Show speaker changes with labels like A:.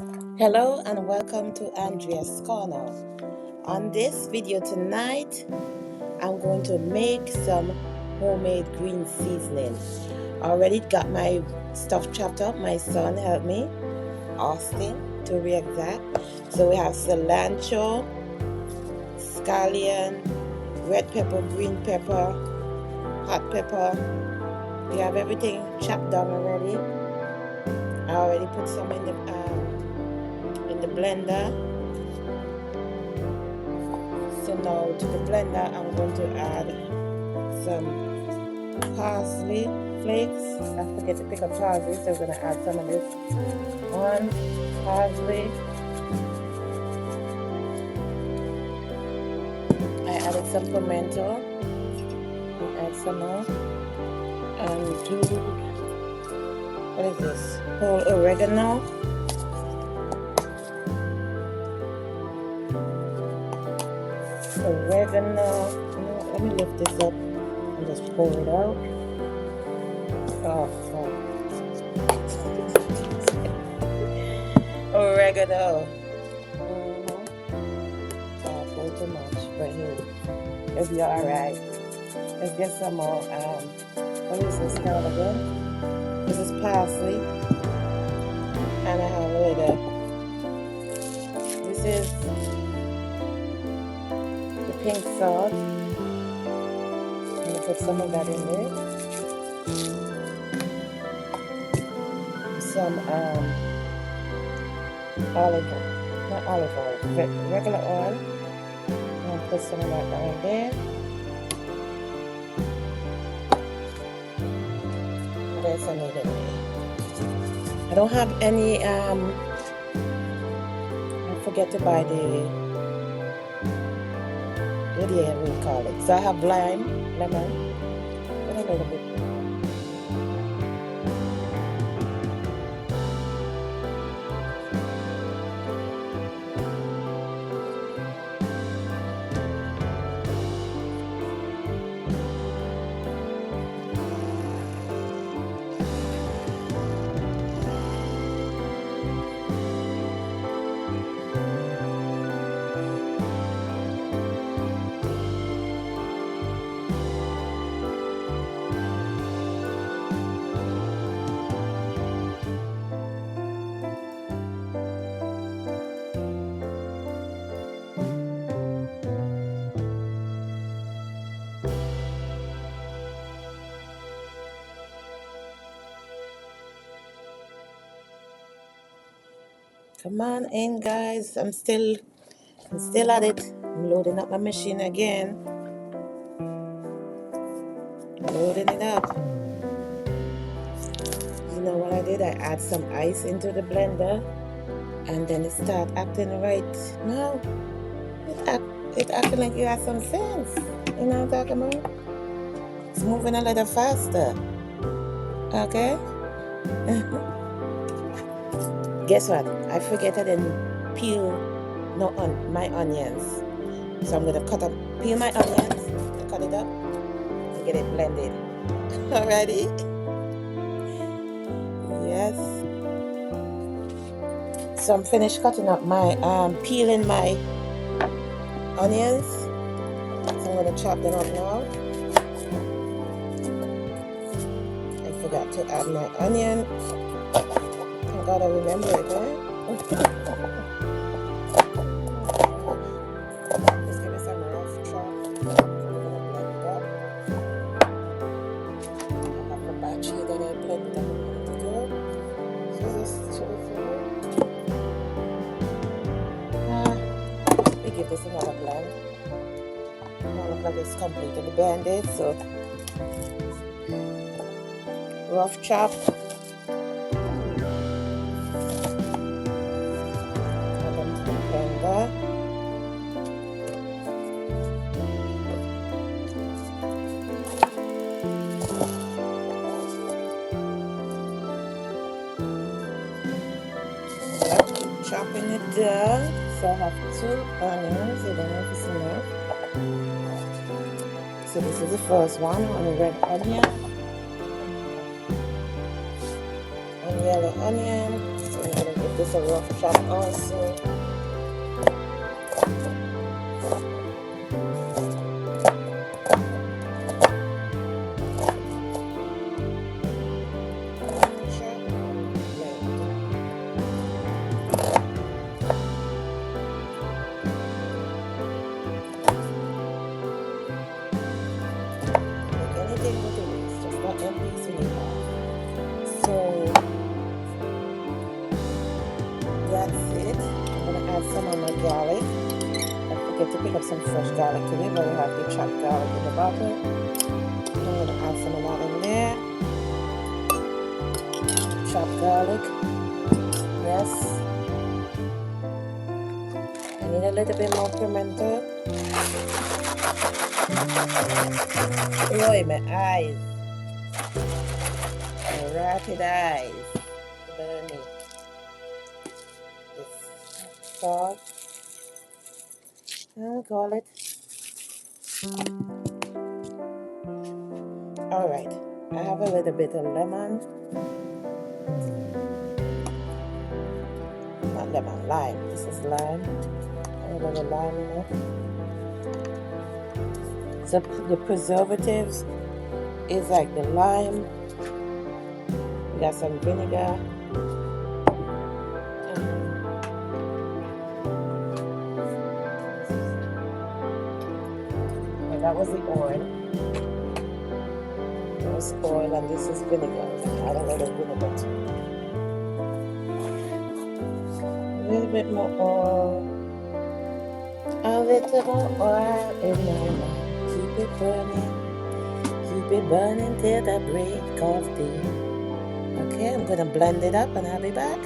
A: Hello and welcome to Andrea's Corner. On this video tonight, I'm going to make some homemade green seasoning. I already got my stuff chopped up. My son helped me, Austin to be exact. So we have cilantro, scallion, red pepper, green pepper, hot pepper. We have everything chopped down already. I already put some in the blender. So now to the blender, I'm going to add some parsley flakes. I forget to pick up parsley, so I'm going to add some of this. One parsley. I added some pimento. Add some more. And do, what is this? Whole oregano. Let me lift this up and just pour it out. Oh, oregano. Pour too much, but hey, it'll be alright. Let's get some more. What is this called again? This is parsley, and I have a little. This is the pink salt. I'm gonna put some of that in there. Some not olive oil, regular oil. I'm gonna put some of that down there. What else I need in there? I don't have any. I forget to buy what do you call it? So I have lemon, and a little bit. Come on in, guys. I'm still at it. I'm loading up my machine again. Loading it up. You know what I did? I add some ice into the blender, and then it start acting right. No, it acting like you have some sense. You know what I'm talking about? It's moving a little faster. Okay. Guess what? I forget I didn't peel my onions. So I'm gonna peel my onions, cut it up, and get it blended. Alrighty? Yes. So I'm finished cutting up peeling my onions. So I'm gonna chop them up now. I forgot to add my onion. Thank God I remember it, right? Just give it some rough chop. I'm gonna blend it up. I have a batch here that I blended up a minute ago. So this should we give this another blend. Now look like it's completely blended, so rough chop. Add them to the blender. Chopping it down. So I have 2 onions. I don't know if it's enough. So this is the first one on the red onion. One yellow onion. So I'm gonna give this a rough chop also. Anything with the waste, just not one piece in it. So that's it. I'm gonna add some of my garlic. I forget to pick up some fresh garlic today, but I have the chopped garlic in the bottle. I'm gonna add some of that in there. Chopped garlic. Yes. I need a little bit more pimento. Oh, my eyes. My rapid eyes. Burning. This salt. I'll call it. Alright. I have a little bit of lemon. Not lemon, lime. This is lime. A little lime in it. So the preservatives is like the lime. We got some vinegar. And that was the oil. That was oil, and this is vinegar. Add a little vinegar too. A little bit more oil. A little more oil in my mind. Keep it burning. Keep it burning till the break of day. Okay, I'm gonna blend it up and I'll be back.